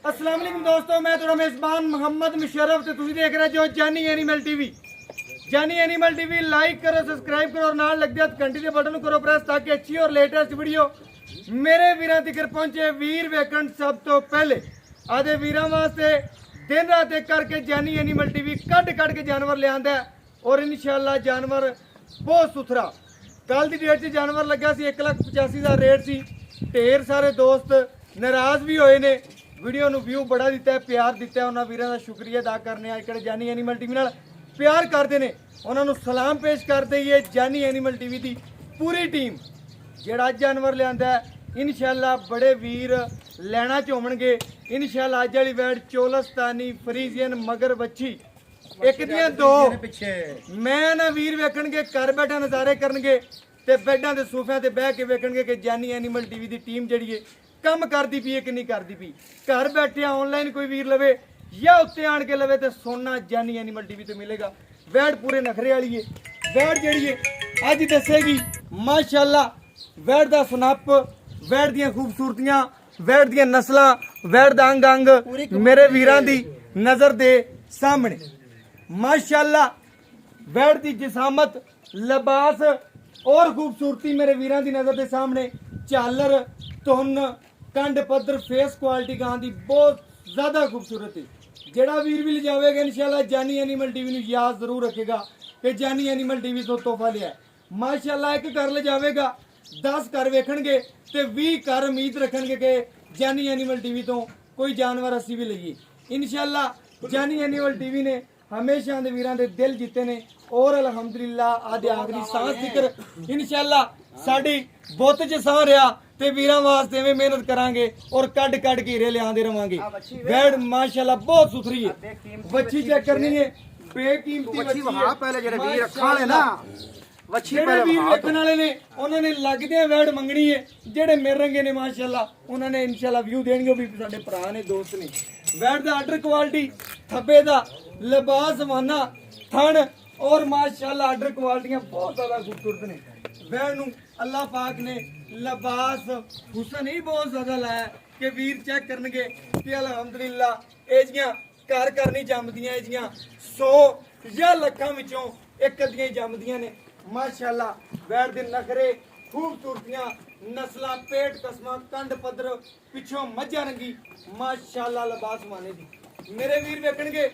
अस्सलाम वालेकुम दोस्तों, मैं थोड़ा मेजबान मोहम्मद मुशर्रफ से तुम देख रहे जो जानी एनिमल टीवी। जानी एनिमल टीवी लाइक करो, सब्सक्राइब करो और नाल लग जाए घंटी के बटन करो प्रेस ताकि अच्छी और लेटेस्ट वीडियो मेरे वीरां तक पहुंचे। वीर वेखण सब तो पहले आदे वीरां वास्ते दिन रात एक करके जानी एनिमल टीवी कट के जानवर ले आंदा है और इंशाल्लाह जानवर बहुत सुथरा। कल की डेट से जानवर लगा सी 1,85,000 का रेट सी। ढेर सारे दोस्त नाराज भी होए ने, वीडियो ਨੂੰ व्यू बड़ा दिता है, प्यार दिता है। उन्होंने वीरों का शुक्रिया अदा करने अजकल जानी एनिमल टीवी नाल प्यार करते हैं, उन्होंने सलाम पेश करते ही जानी एनिमल टीवी की पूरी टीम ਜਿਹੜਾ जानवर लिया इंशाल्लाह बड़े वीर लैना च होवणगे। इंशाल्लाह अज वाली वैड चोलस्तानी फ्रीजियन मगर बच्ची एक दियां दो मैं ना वीर वेखणगे घर बैठा नज़ारे करनगे ते बेडां दे सोफियां ते बह के वेखणगे कि जानी एनिमल टीवी की टीम जिहड़ी है कम करती पई है कि नहीं करती पई। घर बैठे ऑनलाइन कोई वीर लवे या उत्ते आण के लवे तो सोना जानी एनिमल टीवी तो मिलेगा। वैड पूरे नखरे वाली है। वैड जिहड़ी है अज दसेगी माशाअल्लाह वैड दा सनप, वैड दियां खूबसूरतियां, वैड दियां नस्लां, वैड दा अंग अंग मेरे वीरां दी नज़र दे सामने। माशाअल्लाह वैड दी जिसामत, लिबास और खूबसूरती मेरे वीरां दी नज़र दे सामने। झालर, धुन, कंड पद्धर, फेस क्वालिटी गां दी बहुत ज़्यादा खूबसूरत है। जेड़ा वीर भी ले जाएगा इंशाल्लाह जानी एनिमल टीवी नूं याद जरूर रखेगा कि जानी एनिमल टीवी तो तोहफा लिया। माशाअल्लाह एक घर ले जाएगा 10 घर वेखणगे ते 20 घर उम्मीद रखणगे कि जानी एनिमल टीवी तो कोई जानवर असी भी लईए। इंशाल्लाह जानी एनिमल टीवी ने हमेशा दे वीरां दे दिल जीते ने और अल्हम्दुलिल्लाह आदे आखिरी सांस तिकर इंशाल्लाह साडी बुत च साह रहा ते वीरां वास्ते में मेहनत करांगे और कड के हीरे लियाते रवांगे। वैड माशाअल्लाह बहुत सुथरी है। बच्ची चेक करनी है, बेकीमती बच्ची है। पहले जेड़े वीर रखा वाले ना वच्छी ਜਿਹੜੇ ਵੀਰ ਵੇਖਣ ਵਾਲੇ ਨੇ ਉਹਨਾਂ ਨੇ ਲੱਗਦੇ ਵੈਡ ਮੰਗਣੀ ਹੈ। ਜਿਹੜੇ ਮਿਲ ਰੰਗੇ ਨੇ ਮਾਸ਼ਾਅੱਲਾ ਉਹਨਾਂ ਨੇ ਇਨਸ਼ਾਅੱਲਾ ਵਿਊ ਦੇਣਗੇ, ਉਹ ਵੀ ਸਾਡੇ ਭਰਾ ਨੇ, ਦੋਸਤ ਨੇ। ਵੈਡ ਦਾ ਆਰਡਰ ਕੁਆਲਿਟੀ, ਥੱਬੇ ਦਾ ਲਿਬਾਸ, ਵਾਨਾ, ਥਣ और माशाअल्लाह आर्डर क्वालिटियां बहुत ज़्यादा खूबसूरत ने। वैड नूं अल्लाह पाक ने लिबास हुसन ही बहुत ज़्यादा लाया कि वीर चेक करनगे कि अल्हम्दुलिल्लाह ਇਹ ਜੀਆਂ ਘਰ ਘਰ नहीं जमदियां, ਇਹ ਜੀਆਂ 100 या ਲੱਖਾਂ ਵਿੱਚੋਂ ਇੱਕ ਅੱਧੀਆਂ ਹੀ ਜੰਮਦੀਆਂ ਨੇ। माशाअल्लाह वैड दे नखरे, खूबसूरतियां, नस्लां, पेट कसमां, कंड पद्धर, पिछों मज्जा रंगी, माशाअल्लाह लिबास माने दी मेरे वीर वेखणगे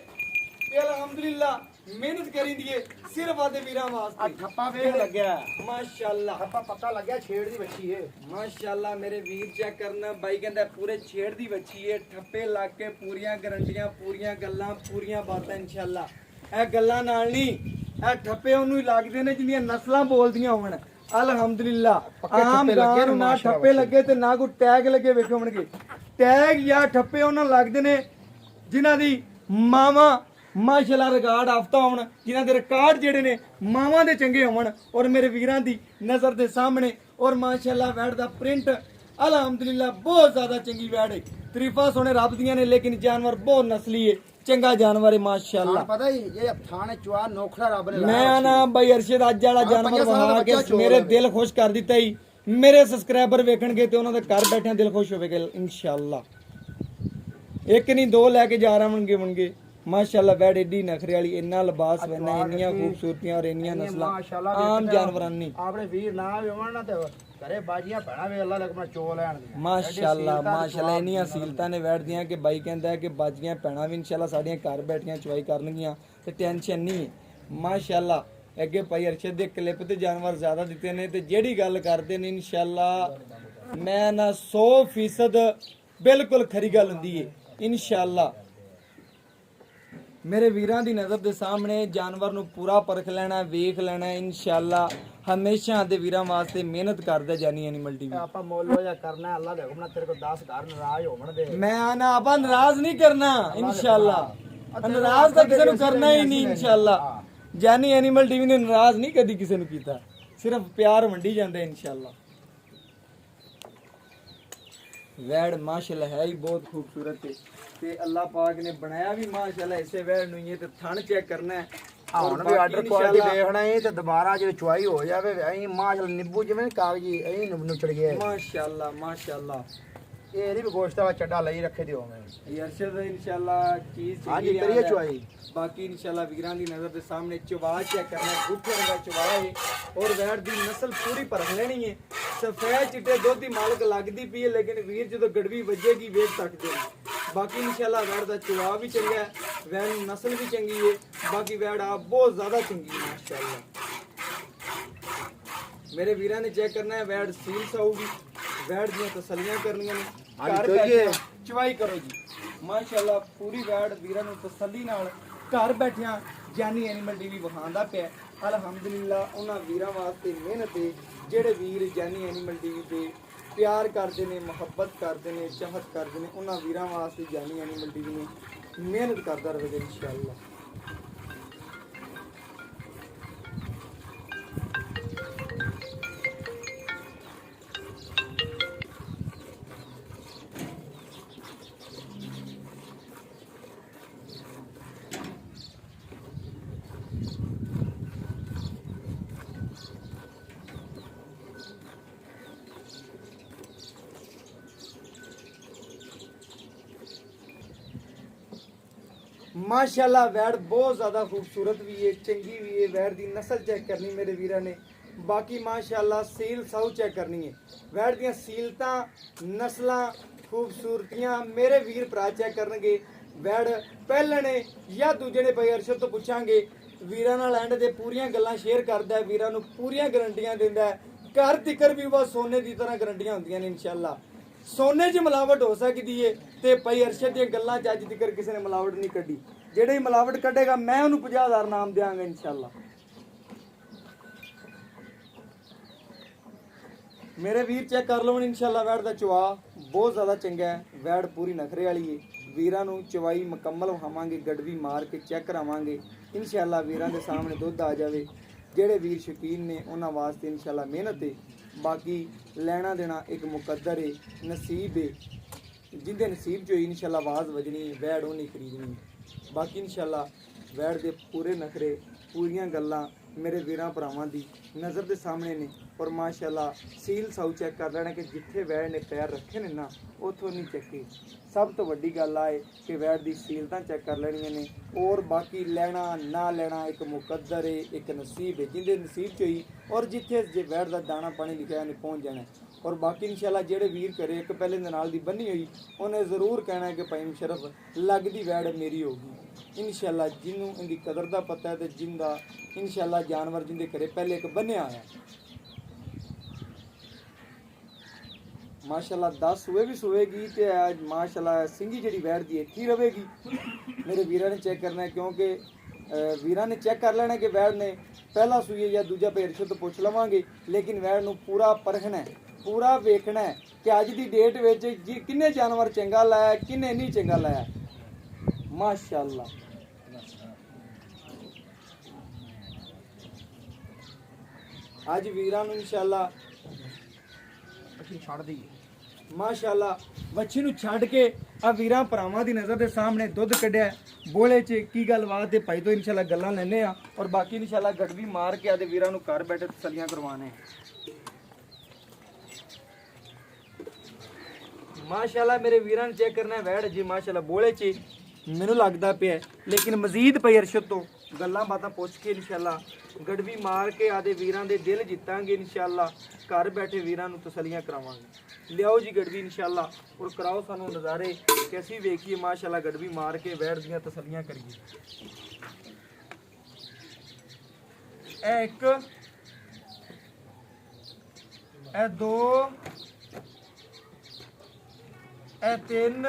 ते अल्हम्दुलिल्लाह मेहनत करी दिए सिर्फ आदे वीरां वास्ते। ठप्पा वेख लग्या माशाअल्लाह, ठप्पा पक्का लग्या छेड़ दी बच्ची है। माशाअल्लाह मेरे वीर चेक करना, बाई कहंदा पूरे छेड़ दी बच्ची है। ठप्पे ला के पूरियां गारंटियां, पूरियां गल्लां, पूरियां बातां इंशाअल्लाह। ਇਹ ਗੱਲਾਂ ਨਾਲ ਨਹੀਂ, ਇਹ ਠੱਪੇ ਉਹਨੂੰ ਹੀ ਲੱਗਦੇ ਨੇ ਜਿੰਨੀਆਂ ਨਸਲਾਂ ਬੋਲਦੀਆਂ ਹੋਣ। ਅਲਹਮਦੁਲਿਲਾ ਆਮ ਗਾਂ ਨੂੰ ਨਾ ਠੱਪੇ ਲੱਗੇ ਤੇ ਨਾ ਕੋਈ ਟੈਗ ਲੱਗੇ ਵੇਖੋ ਹੋਣਗੇ। ਟੈਗ ਜਾਂ ਠੱਪੇ ਉਹਨਾਂ ਲੱਗਦੇ ਨੇ ਜਿਨ੍ਹਾਂ ਦੀ ਮਾਵਾਂ ਮਾਸ਼ਾਅੱਲਾ ਰਿਕਾਰਡ ਹਫਤਾ ਹੋਣ, ਜਿਨ੍ਹਾਂ ਦੇ ਰਿਕਾਰਡ ਜਿਹੜੇ ਨੇ ਮਾਵਾਂ ਦੇ ਚੰਗੇ ਹੋਣ ਔਰ ਮੇਰੇ ਵੀਰਾਂ ਦੀ ਨਜ਼ਰ ਦੇ ਸਾਹਮਣੇ। ਔਰ ਮਾਸ਼ਾਅੱਲਾ ਵੈਡ ਦਾ ਪ੍ਰਿੰਟ ਅਲਹਮਦੁਲਿਲਾ ਬਹੁਤ ਜ਼ਿਆਦਾ ਚੰਗੀ ਵੈਡ ਹੈ। ਤਰੀਫਾਂ ਸੋਹਣੇ ਰੱਬ ਦੀਆਂ ਨੇ ਲੇਕਿਨ ਜਾਨਵਰ ਬਹੁਤ ਨਸਲੀ ਹੈ, चंगा जानवर है माशाअल्लाह। पता ही ये थाने चुआ नोखड़ा रब ने मैं ना भाई अरशद अज वाला जानवर वहा के मेरे दिल खुश कर दिता ही। मेरे सब्सक्राइबर वेखणगे ते उन्हां दे घर बैठे दिल खुश होवेगा इंशाअल्लाह। एक नहीं दो लेके जा रहे होणगे माशाअल्लाह। वैड एडी नखरे वाली, इन्ना लिबास वना, इन्नियां खूबसूरतियां और इन्नियां नस्लां आम जानवरां नहीं। आपने वीर ना होवण ना ते घरे बाजियां भैणा वे अल्लाह लगमा चो लैण दी माशाअल्लाह माशाअल्लाह। इन्नियां सीलतां ने वैड दियां कि बाई कहंदा है कि बाजियां भैणा भी इंशाअल्लाह साडियां घर बैठियां चवाई करनगियां ते टेंशन नहीं है माशाअल्लाह। अगे भाई अरशद दे क्लिप ते जानवर ज़्यादा दिते ने ते जेड़ी गल करदे ने इंशाअल्लाह मैं ना 100% बिल्कुल खरी गल हुंदी है इंशाअल्लाह। मेरे वीरां दी नज़र दे सामने जानवर नूं पूरा परख लेना, वेख लेना इंशाअल्लाह। हमेशा दे वीरां वास्ते मेहनत करदा जानी एनिमल टीवी। आपा मोलो या करना अल्लाह दे हुक्म ना तेरे को 10 घर नाराज होवण दे। मैं आना आपा नाराज नहीं करना इंशाअल्लाह। नाराज तो किसी नूं करना ही नहीं इंशाअल्लाह। जानी एनिमल टीवी ने नाराज नहीं कदी किसी नूं कीता, सिर्फ प्यार वंडी जांदे इंशाअल्लाह। वैड माशाअल्लाह है ही बहुत खूबसूरत है ते अल्लाह पाक ने बनाया भी माशाअल्लाह ऐसे वैड नूं ही। ते थण चेक करना है ਹੁਣ ਵੀ ਆਰਡਰ ਕੁਆਲਿਟੀ ਦੇਖਣਾ ਹੈ ਤੇ ਦੁਬਾਰਾ ਜੇ ਚੁਆਈ ਹੋ ਜਾਵੇ ਐਂ ਮਾਸ਼ਾਅੱਲਾ ਨਿੰਬੂ ਜਿਵੇਂ ਕਾਗਜ਼ੀ ਐਂ ਨੁਚੜ ਗਿਆ माशाअल्लाह माशाअल्लाह। ਇਹ ਨਹੀਂ ਵੀ ਗੋਸ਼ਤ ਵਾਲਾ ਚੱਡਾ ਲਈ ਰੱਖੇ ਦਿਓ ਮੈਂ ਅਰਸ਼ਦ ਇੰਸ਼ਾਅੱਲਾ ਚੀਜ਼ ਹਾਂਜੀ ਕਰੀਏ ਚੁਆਈ ਬਾਕੀ ਇੰਸ਼ਾਅੱਲਾ ਵੀਰਾਂ ਦੀ ਨਜ਼ਰ ਦੇ ਸਾਹਮਣੇ ਚਵਾ ਚੈੱਕ ਕਰਨਾ ਗੁੱਠੇ ਦਾ ਚਵਾ ਹੈ ਔਰ ਵੈੜ ਦੀ ਨਸਲ ਪੂਰੀ ਪਰਖ ਲੈਣੀ ਹੈ ਸਫੈਦ ਚਿੱਟੇ ਦੁੱਧ ਦੀ ਮਾਲਕ ਲੱਗਦੀ ਪਈ ਹੈ ਲੇਕਿਨ ਵੀਰ ਜਦੋਂ ਗੜਵੀ ਵੱਜੇਗੀ ਵੇਖ ਸਕਦੇ ਹੋ ਬਾਕੀ ਇੰਸ਼ਾਅੱਲਾ ਵੈੜ ਦਾ ਚਵਾ ਵੀ ਚੰਗਾ ਹੈ ਵੈੜ ਦੀ ਨਸਲ ਵੀ ਚੰਗੀ ਹੈ ਬਾਕੀ ਵੈੜ ਆ ਬਹੁਤ ਜ਼ਿਆਦਾ ਚੰਗੀ ਹੈ ਮਾਸ਼ਾਅੱਲਾ ਮੇਰੇ ਵੀਰਾਂ ਨੇ ਚੈੱਕ ਕਰਨਾ ਹੈ ਵੈੜ ਸੀਲ ਸਾਊਗੀ ਵੈੜ ਦੀਆਂ ਤਸੱਲੀਆਂ ਕਰਨੀਆਂ ਨੇ ਘਰ ਬੈਠੇ ਚਵਾਈ ਕਰੋ ਜੀ ਮਾਸ਼ਾਅੱਲਾ ਪੂਰੀ ਵੈੜ ਵੀਰਾਂ ਨੂੰ ਤਸੱਲੀ ਨਾਲ ਘਰ ਬੈਠਿਆਂ ਜਾਨੀ ਐਨੀਮਲ ਟੀਵੀ ਵਿਖਾਉਂਦਾ ਪਿਆ ਅਲਹਮਦੁਲਿਲਾ ਉਹਨਾਂ ਵੀਰਾਂ ਵਾਸਤੇ ਮਿਹਨਤ ਹੈ ਜਿਹੜੇ ਵੀਰ ਜਾਨੀ ਐਨੀਮਲ ਟੀਵੀ ਤੇ ਪਿਆਰ ਕਰਦੇ ਨੇ ਮੁਹੱਬਤ ਕਰਦੇ ਨੇ ਚਾਹਤ ਕਰਦੇ ਨੇ ਉਹਨਾਂ ਵੀਰਾਂ ਵਾਸਤੇ ਜਾਨੀ ਐਨੀਮਲ ਟੀਵੀ ਨੇ ਮਿਹਨਤ ਕਰਦਾ ਰਹੇ ਇਨਸ਼ਾਅੱਲਾ माशाल्लाह वैड़ बहुत ज़्यादा खूबसूरत भी है चंगी भी है वैड़ की नस्ल चेक करनी मेरे वीर ने बाकी माशाल्लाह सील साउ चेक करनी है वैड़ दी सीलता नस्ल खूबसूरतियाँ मेरे वीर भरा चेक करनगे वैड़ पहले ने या दूजे ने भाई अरशद तो पूछांगे वीरां नाल एंड दे पूरियां गल्लां शेयर करदा है वीरां नूं पूरियां गारंटियां दिंदा है घर तिकर भी वह सोने की तरह गारंटियां होंदियां ने इंशाअल्लाह सोने 'च मिलावट हो सकती है तो भाई अरशद दी गल्लां 'च अज तक किसी ने मिलावट नहीं कड्डी जेड़े मिलावट कड्डेगा मैं उन्होंने 50,000 नाम देंगा इंशाअल्लाह मेरे वीर चेक कर लो इंशाअल्लाह वैड़ दा चवा बहुत ज़्यादा चंगा है वैड़ पूरी नखरे वाली है वीरां नूं चवाई मुकम्मल विखावांगे गड़वी मार के चेक करावांगे इंशाअल्लाह वीरां दे सामने दुध आ जाए जेड़े वीर शौकीन ने उन्हां वास्ते इंशाअल्लाह मेहनत है बाकी लेना देना एक मुकद्दर है नसीब है जिंदे नसीब जो इंशाअल्लाह आवाज़ वजनी वैड़ उन्हें खरीदनी बाकी इंशाअल्लाह वैड़ दे पूरे नखरे पूरियां गल्लां मेरे वीरां भरावां दी नज़र दे सामने ने और माशाअल्लाह सील साउ चेक कर लेना कि जिथे वैड़ ने पैर रखे ने ना उथों नहीं चेके सब तो वड्डी गल आए कि वैड़ दी सीलतां चेक कर लेनियां ने और बाकी लेना ना लेना एक मुकद्दर है एक नसीब है जिंदे नसीब च होई और जिथे जे वैड़ दा दाना पानी लिखा ने पहुँच जाना और बाकी इंशाअल्लाह जेड़े वीर करे एक पहले दे नाल दी बनी हुई उन्हें ज़रूर कहना है कि भाई मुशर्रफ लगदी वैड़ मेरी होगी इंशाअल्लाह जिन्हों इनकी कदर दा पता है तो जिंदा इंशाअल्लाह जानवर जिंदे करे पहले एक बन्या आया माशाअल्लाह 10 सुबह भी सुवेगी तो आज माशाअल्लाह सिंगी जी वैड़ दी एक ही रहेगी मेरे वीरा ने चेक करना है क्योंकि वीरा ने चेक कर लेना कि वैड़ ने पहला सूई या दूजा पेरशे तो पुछ लवांगे लेकिन वैड़ नूं पूरा परखना है पूरा वेखना है कि अज की डेट विच जी किन्ने जानवर चंगा लाया किन्ने नहीं चंगा लाया माशाअल्लाह अज वीरां नूं इंशाअल्लाह छड़ दी माशाअल्लाह बच्ची नूं छड्ड के आ वीरां भरावां दी नज़र दे सामने दुध कढ़िया बोले च की गलबात है भाई तो इंशाअल्लाह गल्लां लैने आ और बाकी इंशाअल्लाह गड़वी मार के आदे वीरां नूं घर बैठे तसल्लियां करवाने माशाअल्लाह मेरे वीरां ने चेक करना है वैड़ जी माशाअल्लाह बोले च मैनूं लगदा पिया लेकिन मजीद भाई अरशद तो गल्लां बातां पुछ के इंशाअल्लाह गड़वी मार के आदे वीरां दे दिल जितांगे इंशाअल्लाह घर बैठे वीरां नूं तसल्लियां करावांगे लियाओ जी गड़वी इंशाअल्लाह और कराओ सानू नज़ारे कैसी वेखिए माशाअल्लाह गड़वी मार के वैड़ दियां तसल्लियां करिए ए एक ए दो ए तीन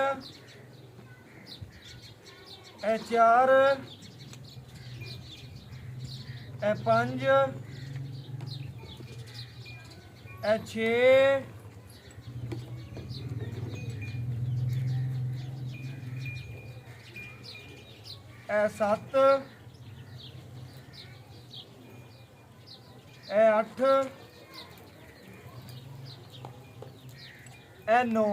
ए चार ए पंज ए छे ए 7 ए 8 ए 9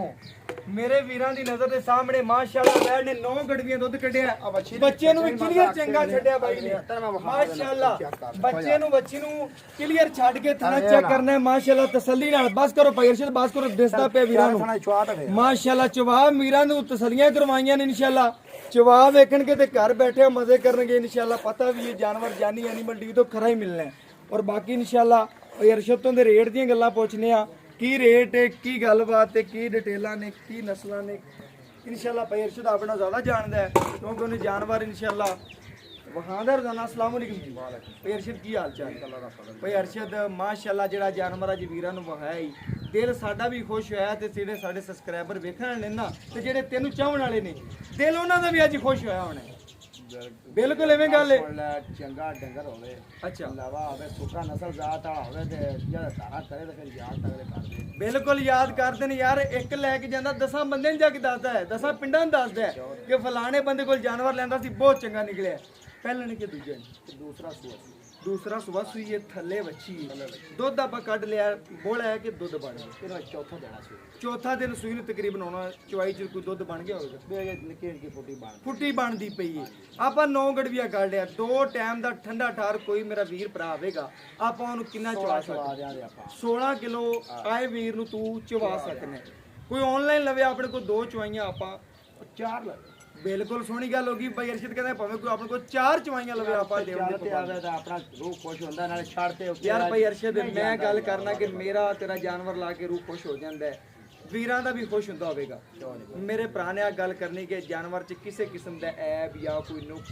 ਮੇਰੇ ਵੀਰਾਂ ਦੀ ਨਜ਼ਰ ਦੇ ਸਾਹਮਣੇ ਮਾਸ਼ਾਅੱਲਾ ਵੈੜ ਨੇ 9 ਗੜਵੀਆਂ ਦੁੱਧ ਕੱਢਿਆ ਬੱਚੇ ਨੂੰ ਵੀ ਕਲੀਅਰ ਚੰਗਾ ਛੱਡਿਆ ਬਾਈ ਨੇ ਮਾਸ਼ਾਅੱਲਾ ਬੱਚੇ ਨੂੰ ਬੱਚੀ ਨੂੰ ਕਲੀਅਰ ਛੱਡ ਕੇ ਥਣਾ ਚੈੱਕ ਕਰਨਾ ਹੈ ਮਾਸ਼ਾਅੱਲਾ ਤਸੱਲੀ ਨਾਲ ਬਸ ਕਰੋ ਭਾਈ ਅਰਸ਼ਦ ਬਸ ਕਰੋ ਦਿਸਦਾ ਪਿਆ ਵੀਰਾਂ ਨੂੰ ਮਾਸ਼ਾਅੱਲਾ ਚਵਾ ਵੀਰਾਂ ਨੂੰ ਤਸੱਲੀਆਂ ਕਰਵਾਈਆਂ ਨੇ ਇਨਸ਼ਾਅੱਲਾ ਚਵਾ ਵੇਖਣਗੇ ਤੇ ਘਰ ਬੈਠੇ ਮਜ਼ੇ ਕਰਨਗੇ ਇਨਸ਼ਾਅੱਲਾ ਪਤਾ ਵੀ ਇਹ ਜਾਨਵਰ ਜਾਨੀ ਐਨੀਮਲ ਟੀ ਤੋਂ ਖਰਾ ਹੀ ਮਿਲਣਾ ਹੈ ਔਰ ਬਾਕੀ ਇਨਸ਼ਾਅੱਲਾ ਭਾਈ ਅਰਸ਼ਦ ਤੋਂ ਦੇ ਰੇਟ ਦੀਆਂ ਗੱਲਾਂ ਪੁੱਛਨੇ ਆ ਕੀ ਰੇਟ ਹੈ ਕੀ ਗੱਲਬਾਤ ਹੈ ਕੀ ਡਿਟੇਲਾਂ ਨੇ ਕੀ ਨਸਲਾਂ ਨੇ ਇਨਸ਼ਾਅੱਲਾ ਭਾਈ ਅਰਸ਼ਦ ਆਪਣਾ ਜ਼ਿਆਦਾ ਜਾਣਦਾ ਹੈ ਕਿਉਂਕਿ ਉਹਨੇ ਜਾਨਵਰ ਇਨਸ਼ਾਅੱਲਾ ਵਹਾਂਦਾ ਰੋਜ਼ਾਨਾ ਅਸਲਾਮ ਅਲੈਕੁਮ ਜੀ ਭਾਈ ਅਰਸ਼ਦ ਕੀ ਹਾਲ ਚਾਲ ਭਾਈ ਅਰਸ਼ਦ ਮਾਸ਼ਾਅੱਲਾ ਜਿਹੜਾ ਜਾਨਵਰ ਅੱਜ ਵੀਰਾਂ ਨੂੰ ਵਹਾਇਆ ਹੀ ਦਿਲ ਸਾਡਾ ਵੀ ਖੁਸ਼ ਹੋਇਆ ਤੇ ਜਿਹੜੇ ਸਾਡੇ ਸਬਸਕ੍ਰਾਈਬਰ ਵੇਖਣ ਵਾਲੇ ਨੇ ਨਾ ਤੇ ਜਿਹੜੇ ਤੈਨੂੰ ਚਾਹਣ ਵਾਲੇ ਨੇ ਦਿਲ ਉਹਨਾਂ ਦਾ ਵੀ ਅੱਜ ਖੁਸ਼ ਹੋਇਆ ਹੋਣਾ ਬਿਲਕੁਲ ਐਵੇਂ ਗੱਲ ਹੈ ਚੰਗਾ ਡੰਗਰ ਹੋਵੇ ਅੱਛਾ ਲਾਵਾ ਹੋਵੇ ਸੁੱਕਾ ਨਸਲ ਜ਼ਾਤ ਵਾਲਾ ਹੋਵੇ ਤੇ ਜਦ ਧਾਰਾ ਕਰੇ ਤਾਂ ਫਿਰ ਯਾਦ ਤੱਕ ਕਰਦੇ ਬਿਲਕੁਲ ਯਾਦ ਕਰਦੇ ਨੇ ਯਾਰ ਇੱਕ ਲੈ ਕੇ ਜਾਂਦਾ 10 ਬੰਦੇ ਨੂੰ ਜਾ ਕੇ ਦੱਸਦਾ ਹੈ 10 ਪਿੰਡਾਂ ਨੂੰ ਦੱਸਦਾ ਹੈ ਕਿ ਫਲਾਣੇ ਬੰਦੇ ਕੋਲ ਜਾਨਵਰ ਲੈਂਦਾ ਸੀ ਬਹੁਤ ਚੰਗਾ ਨਿਕਲਿਆ ਪਹਿਲਾਂ ਨੇ ਕਿ ਦੂਜਾ ਨੇ ਦੂਸਰਾ ਸੁਬਾ ਸੂਈ ਇਹ ਥੱਲੇ ਵੱਛੀ ਦੁੱਧ ਆਪਾਂ ਕੱਢ ਲਿਆ ਬੋਲਾ ਹੈ ਕਿ ਦੁੱਧ ਬਣ ਗਿਆ ਫਿਰ ਚੌਥਾ ਦੇਣਾ ਸੀ ਚੌਥਾ ਦਿਨ ਸੂਈ ਨੂੰ ਤਕਰੀਬਨ ਹੋਣਾ ਚਵਾਈ ਚ ਕੋਈ ਦੁੱਧ ਬਣ ਗਿਆ ਹੋਵੇਗਾ ਨਿੱਕੀ ਨਿੱਕੀ ਫੁੱਟੀ ਬਣ ਫੁੱਟੀ ਬਣਦੀ ਪਈ ਹੈ ਆਪਾਂ 9 ਗੜਵੀਆਂ ਕੱਢ ਲਿਆ 2 ਟਾਈਮ ਦਾ ਠੰਡਾ ਠਾਰ ਕੋਈ ਮੇਰਾ ਵੀਰ ਭਰਾ ਆਵੇਗਾ ਆਪਾਂ ਉਹਨੂੰ ਕਿੰਨਾ ਚਵਾ ਸਕਦੇ ਦਿਆਂਗੇ ਆਪਾਂ 16 ਕਿਲੋ ਆਏ ਵੀਰ ਨੂੰ ਤੂੰ ਚਵਾ ਸਕਣਾ ਕੋਈ ਆਨਲਾਈਨ ਲਵੇ ਆਪਣੇ ਕੋਲ 2 ਚਵਾਈਆਂ ਆਪਾਂ 4 ਲੈ ਬਿਲਕੁਲ ਸੋਹਣੀ ਗੱਲ ਹੋ ਗਈ ਭਾਈ ਅਰਸ਼ਦ ਕਹਿੰਦਾ ਭਾਵੇਂ ਕੋਈ ਆਪਣੇ ਕੋਲ 4 ਚਵਾਈਆਂ ਲਵੇ ਆਪਾਂ ਦੇਵਾਂਗੇ ਤੇ ਆਵੇ ਤਾਂ ਆਪਣਾ ਰੂਹ ਖੁਸ਼ ਹੁੰਦਾ ਨਾਲੇ ਛੱਡ ਤੇ ਯਾਰ ਭਾਈ ਅਰਸ਼ਦ ਮੈਂ ਗੱਲ ਕਰਨਾ ਕਿ ਮੇਰਾ ਤੇਰਾ ਜਾਨਵਰ ਲਾ ਕੇ ਰੂਹ ਖੁਸ਼ ਹੋ ਜਾਂਦਾ ਹੈ ਵੀਰਾਂ ਦਾ ਵੀ ਖੁਸ਼ ਹੁੰਦਾ ਹੋਵੇਗਾ ਮੇਰੇ ਭਰਾ ਨੇ ਆ ਗੱਲ ਕਰਨੀ ਕਿ ਜਾਨਵਰ 'ਚ ਕਿਸੇ ਕਿਸਮ ਦਾ ਐਬ ਜਾਂ ਕੋਈ ਨੁਕਸ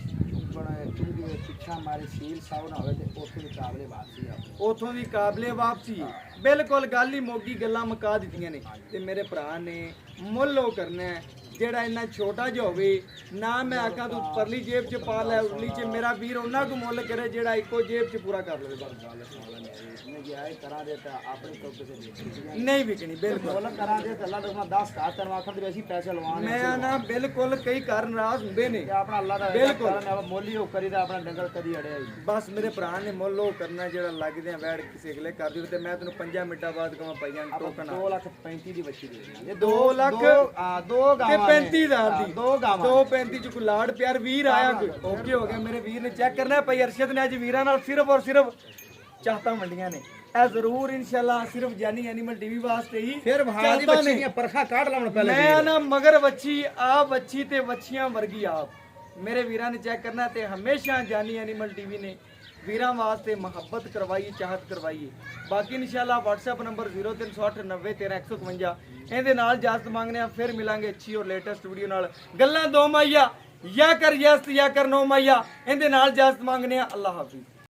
ਪਿੱਛਾ ਮਾਰੀ ਸੀਲ ਸਾਉ ਨਾ ਹੋਵੇ ਤੇ ਉੱਥੇ ਵੀ ਕਾਬਲੇ ਵਾਪਸੀ ਆ ਉਥੋਂ ਦੀ ਕਾਬਲੇ ਵਾਪਸੀ ਬਿਲਕੁਲ ਗੱਲ ਹੀ ਮੋਗੀ ਗੱਲਾਂ ਮੁਕਾ ਦਿੱਤੀਆਂ ਨੇ ਤੇ ਮੇਰੇ ਭਰਾ ਨੇ ਮੁੱਲ ਉਹ ਕਰਨਾ ਹੈ ਜਿਹੜਾ ਇੰਨਾ ਛੋਟਾ ਜਿਹਾ ਹੋਵੇ ਨਾ ਮੈਂ ਆਖਾਂ ਤੂੰ ਪਰਲੀ ਜੇਬ 'ਚ ਪਾ ਲੈ ਉਰਲੀ 'ਚ ਮੇਰਾ ਵੀਰ ਉਹਨਾਂ ਕੋ ਮੁੱਲ ਕਰੇ ਜਿਹੜਾ ਇੱਕੋ ਜੇਬ 'ਚ ਪੂਰਾ ਕਰ ਲਵੇ ਕਰਾਂ ਦੇ ਤਾਂ ਆਪਣੀ ਤੋਂ ਕਿਸੇ ਨਹੀਂ ਵਿਕਣੀ ਬਿਲਕੁਲ ਮੁੱਲ ਕਰਾਂ ਦੇ ਤਾਂ ਅੱਲਾ ਦਾ 10 ਘਾਟ ਤਰਵਾਖਣ ਦੇ ਅਸੀਂ ਪੈਸੇ ਲਵਾਉਣੇ ਮੈਂ ਨਾ ਬਿਲਕੁਲ ਕਈ ਕਾਰਨ ਨਾਰਾਜ਼ ਹੁੰਦੇ ਨੇ ਤੇ ਆਪਣਾ ਅੱਲਾ ਦਾ ਬਿਲਕੁਲ ਮੁੱਲ ਹੀ ਉਹ ਕਰੀਦਾ ਆਪਣਾ ਡੰਗਰ ਕਦੀ ਅੜਿਆ ਹੀ ਬਸ ਮੇਰੇ ਭਰਾ ਨੇ ਮੁੱਲ ਉਹ ਕਰਨਾ ਜਿਹੜਾ ਲੱਗਦੇ ਆ ਵੈੜ ਕਿਸੇ ਅਗਲੇ ਕਰ ਦਿਓ ਤੇ ਮੈਂ ਤੈਨੂੰ 5 ਮਿੰਟਾਂ ਬਾਅਦ ਕਹਾਂ ਪਈਆਂ ਟੋਕਨ 2,35,000 ਦੀ ਬੱਚੀ ਦੇ ਦੇਣੀ ਇਹ 2 ਲੱਖ ਦੋ ਤੇ 35,000 ਦੀ ਦੋ ਗਾਵਾਂ 235 ਚ ਕੋਈ ਲਾੜ ਪਿਆਰ ਵੀਰ ਆਇਆ ਕੋਈ ਓਕੇ ਹੋ ਗਿਆ ਮੇਰੇ ਵੀਰ ਨੇ ਚੈੱਕ ਕਰਨਾ ਭਾਈ ਅਰਸ਼ਦ ਨੇ ਅੱਜ ਵੀਰਾਂ ਨਾਲ ਸਿਰਫ ਔਰ ਸਿਰਫ ਚਾਹਤਾਂ ਮੰਡੀਆਂ ਨੇ ਇਹ ਜ਼ਰੂਰ ਇਨਸ਼ਾਅੱਲਾ ਸਿਰਫ ਜਾਨੀ ਐਨੀਮਲ ਟੀਵੀ ਵਾਸਤੇ ਹੀ ਫਿਰ ਵਹਾ ਦੀ ਬੱਚੀ ਦੀਆਂ ਪਰਖਾ ਕੱਢ ਲਾਉਣ ਪਹਿਲੇ ਮੈਂ ਨਾ ਮਗਰ ਵੱਛੀ ਆ ਵੱਛੀ ਤੇ ਵੱਛੀਆਂ ਵਰਗੀ ਆਪ ਮੇਰੇ ਵੀਰਾਂ ਨੇ ਚੈੱਕ ਕਰਨਾ ਤੇ ਹਮੇਸ਼ਾ ਜਾਨੀ ਐਨੀਮਲ ਟੀਵੀ ਨੇ ਵੀਰਾਂ ਵਾਸਤੇ ਮੁਹੱਬਤ ਕਰਵਾਈ ਚਾਹਤ ਕਰਵਾਈ ਬਾਕੀ ਇਨਸ਼ਾਅੱਲਾ WhatsApp ਨੰਬਰ 0368901351 ਇਹਦੇ ਨਾਲ ਇਜਾਜ਼ਤ ਮੰਗਨੇ ਆ ਫਿਰ ਮਿਲਾਂਗੇ ਅੱਛੀ ਔਰ ਲੇਟੈਸਟ ਵੀਡੀਓ ਨਾਲ ਗੱਲਾਂ ਦੋ ਮਾਈਆ ਯਾ ਕਰ ਯਸ ਯਾ ਕਰ ਨੋ ਮਾਈਆ ਇਹਦੇ ਨਾਲ ਇਜਾਜ਼ਤ ਮੰਗਨੇ ਆ ਅੱਲਾਹ ਹਾਫਿਜ਼